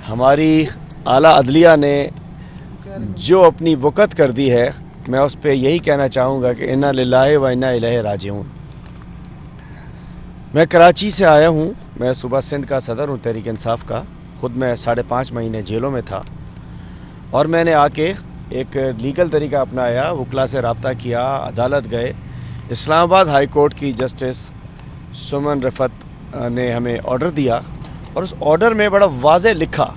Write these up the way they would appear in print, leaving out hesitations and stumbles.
ہماری اعلیٰ عدلیہ نے جو اپنی وقت کر دی ہے، میں اس پہ یہی کہنا چاہوں گا کہ انا للہ و انا الیہ راجعون۔ میں کراچی سے آیا ہوں، میں صوبہ سندھ کا صدر ہوں تحریک انصاف کا، خود میں 5.5 مہینے جیلوں میں تھا، اور میں نے آ کے ایک لیگل طریقہ اپنایا، وکلا سے رابطہ کیا، عدالت گئے۔ اسلام آباد ہائی کورٹ کی جسٹس سمن رفت نے ہمیں آرڈر دیا، اور اس آرڈر میں بڑا واضح لکھا،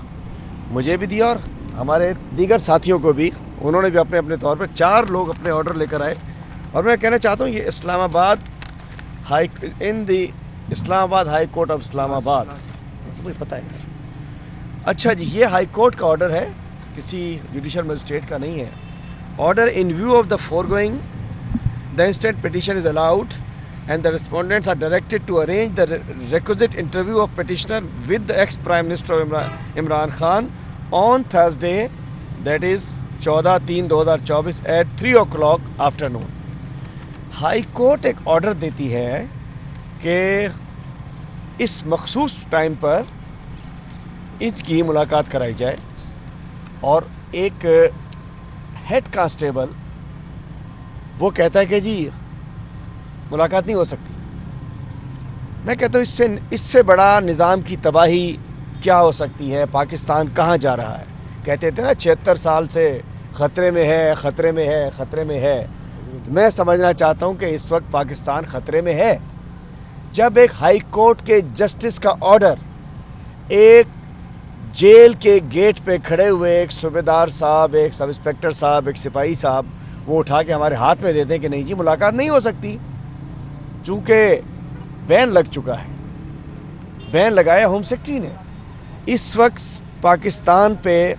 مجھے بھی دیا اور ہمارے دیگر ساتھیوں کو بھی، انہوں نے بھی اپنے اپنے طور پر 4 لوگ اپنے آرڈر لے کر آئے، اور میں کہنا چاہتا ہوں یہ اسلام آباد اسلام آباد ہائی کورٹ آف اسلام آباد، مجھے پتہ ہے۔ اچھا جی، یہ ہائی کورٹ کا آرڈر ہے، کسی جوڈیشل مجسٹریٹ کا نہیں ہے۔ Order in view of the foregoing the instant petition is allowed and the respondents are directed to arrange the requisite interview of petitioner with the ex-Prime Minister Imran Khan on Thursday, that is 14/3/2024 at 3 o'clock afternoon. High court ایک order دیتی ہے کہ اس مخصوص time پر ان کی ملاقات کرائی جائے، اور ایک ہیڈ کانسٹیبل وہ کہتا ہے کہ جی ملاقات نہیں ہو سکتی۔ میں کہتا ہوں اس سے بڑا نظام کی تباہی کیا ہو سکتی ہے؟ پاکستان کہاں جا رہا ہے؟ کہتے تھے نا 76 سال سے خطرے میں ہے، خطرے میں ہے، خطرے میں ہے۔ میں سمجھنا چاہتا ہوں کہ اس وقت پاکستان خطرے میں ہے، جب ایک ہائی کورٹ کے جسٹس کا آرڈر ایک جیل کے گیٹ پہ کھڑے ہوئے ایک صوبیدار صاحب، ایک سب انسپیکٹر صاحب، ایک سپاہی صاحب وہ اٹھا کے ہمارے ہاتھ میں دیتے ہیں کہ نہیں جی ملاقات نہیں ہو سکتی، چونکہ بین لگ چکا ہے، بین لگایا ہوم سیکرٹری نے۔ اس وقت پاکستان پہ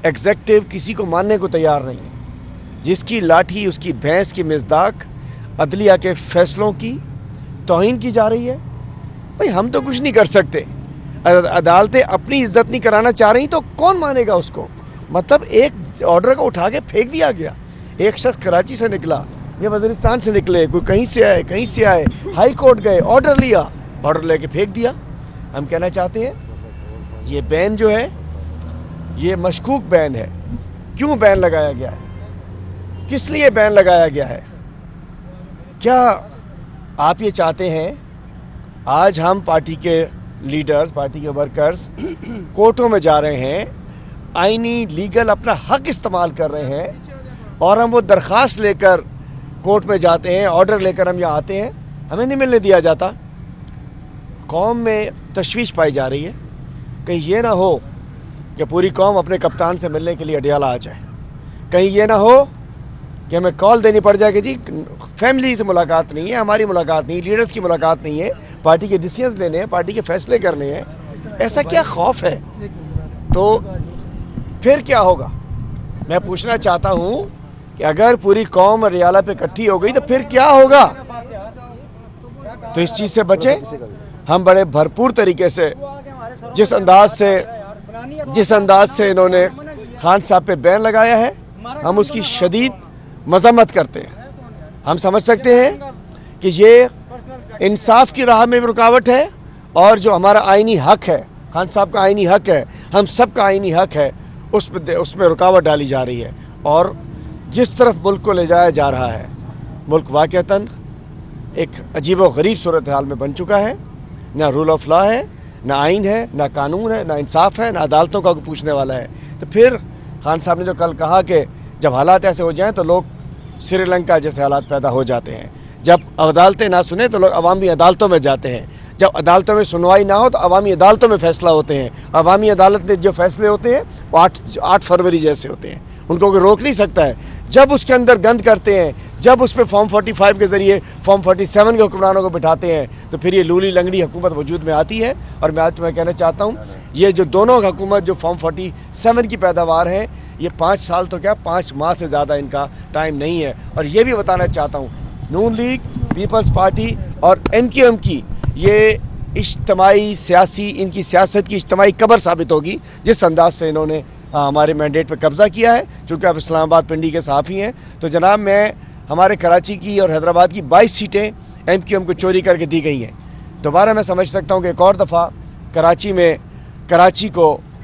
ایگزیکٹو کسی کو ماننے کو تیار نہیں ہے، جس کی لاٹھی اس کی بھینس کی مصداق عدلیہ کے فیصلوں کی توہین کی جا رہی ہے۔ بھئی ہم تو کچھ نہیں کر سکتے، عدالتیں اپنی عزت نہیں کرانا چاہ رہی تو کون مانے گا اس کو؟ مطلب ایک آرڈر کو اٹھا کے پھینک دیا گیا۔ ایک شخص کراچی سے نکلا، یہ وزیرستان سے نکلے، کوئی کہیں سے آئے، ہائی کورٹ گئے، آرڈر لیا، آرڈر لے کے پھینک دیا۔ ہم کہنا چاہتے ہیں یہ بین جو ہے یہ مشکوک بین ہے۔ کیوں بین لگایا گیا ہے؟ کس لیے بین لگایا گیا ہے؟ کیا آپ یہ چاہتے ہیں آج ہم پارٹی کے لیڈرز، پارٹی کے ورکرز کورٹوں میں جا رہے ہیں، آئینی لیگل اپنا حق استعمال کر رہے ہیں، اور ہم وہ درخواست لے کر کورٹ میں جاتے ہیں، آرڈر لے کر ہم یہاں آتے ہیں، ہمیں نہیں ملنے دیا جاتا؟ قوم میں تشویش پائی جا رہی ہے، کہیں یہ نہ ہو کہ پوری قوم اپنے کپتان سے ملنے کے لیے اڈیالہ آ جائے، کہیں یہ نہ ہو کہ ہمیں کال دینی پڑ جائے کہ جی فیملی سے ملاقات نہیں ہے، ہماری ملاقات نہیں، لیڈرز کی ملاقات نہیں ہے، پارٹی کے ڈیسیژنز لینے ہیں، پارٹی کے فیصلے کرنے ہیں۔ ایسا کیا خوف ہے؟ تو پھر کیا ہوگا؟ میں پوچھنا چاہتا ہوں کہ اگر پوری قوم اڈیالہ پہ اکٹھی ہو گئی تو پھر کیا ہوگا؟ تو اس چیز سے بچیں۔ ہم بڑے بھرپور طریقے سے جس انداز سے انہوں نے خان صاحب پہ بین لگایا ہے، ہم اس کی شدید مذمت کرتے ہیں۔ ہم سمجھ سکتے ہیں کہ یہ انصاف کی راہ میں رکاوٹ ہے، اور جو ہمارا آئینی حق ہے، خان صاحب کا آئینی حق ہے، ہم سب کا آئینی حق ہے، اس میں رکاوٹ ڈالی جا رہی ہے، اور جس طرف ملک کو لے جایا جا رہا ہے، ملک واقعتاً ایک عجیب و غریب صورتحال میں بن چکا ہے۔ نہ رول آف لا ہے، نہ آئین ہے، نہ قانون ہے، نہ انصاف ہے، نہ عدالتوں کا کوئی پوچھنے والا ہے۔ تو پھر خان صاحب نے جو کل کہا کہ جب حالات ایسے ہو جائیں تو لوگ سری لنکا جیسے حالات پیدا ہو جاتے ہیں، جب عدالتیں نہ سنیں تو لوگ عوامی عدالتوں میں جاتے ہیں، جب عدالتوں میں سنوائی نہ ہو تو عوامی عدالتوں میں فیصلہ ہوتے ہیں۔ عوامی عدالت میں جو فیصلے ہوتے ہیں وہ 8 فروری جیسے ہوتے ہیں، ان کو کوئی روک نہیں سکتا ہے۔ جب اس کے اندر گند کرتے ہیں، جب اس پہ فارم 45 کے ذریعے فارم 47 کے حکمرانوں کو بٹھاتے ہیں، تو پھر یہ لولی لنگڑی حکومت وجود میں آتی ہے۔ اور میں آج تمہیں کہنا چاہتا ہوں یہ جو دونوں حکومت جو فارم 47 کی پیداوار ہے، یہ 5 سال تو کیا 5 ماہ سے زیادہ ان کا ٹائم نہیں ہے۔ اور یہ بھی بتانا چاہتا ہوں نون لیگ، پیپلز پارٹی اور MQM کی یہ اجتماعی سیاسی، ان کی سیاست کی اجتماعی قبر ثابت ہوگی جس انداز سے انہوں نے ہمارے مینڈیٹ پہ قبضہ کیا ہے۔ چونکہ آپ اسلام آباد پنڈی کے صحافی ہیں تو جناب میں ہمارے کراچی کی اور حیدرآباد کی 22 سیٹیں MQM کو چوری کر کے دی گئی ہیں۔ دوبارہ میں سمجھ سکتا ہوں کہ ایک اور دفعہ کراچی کو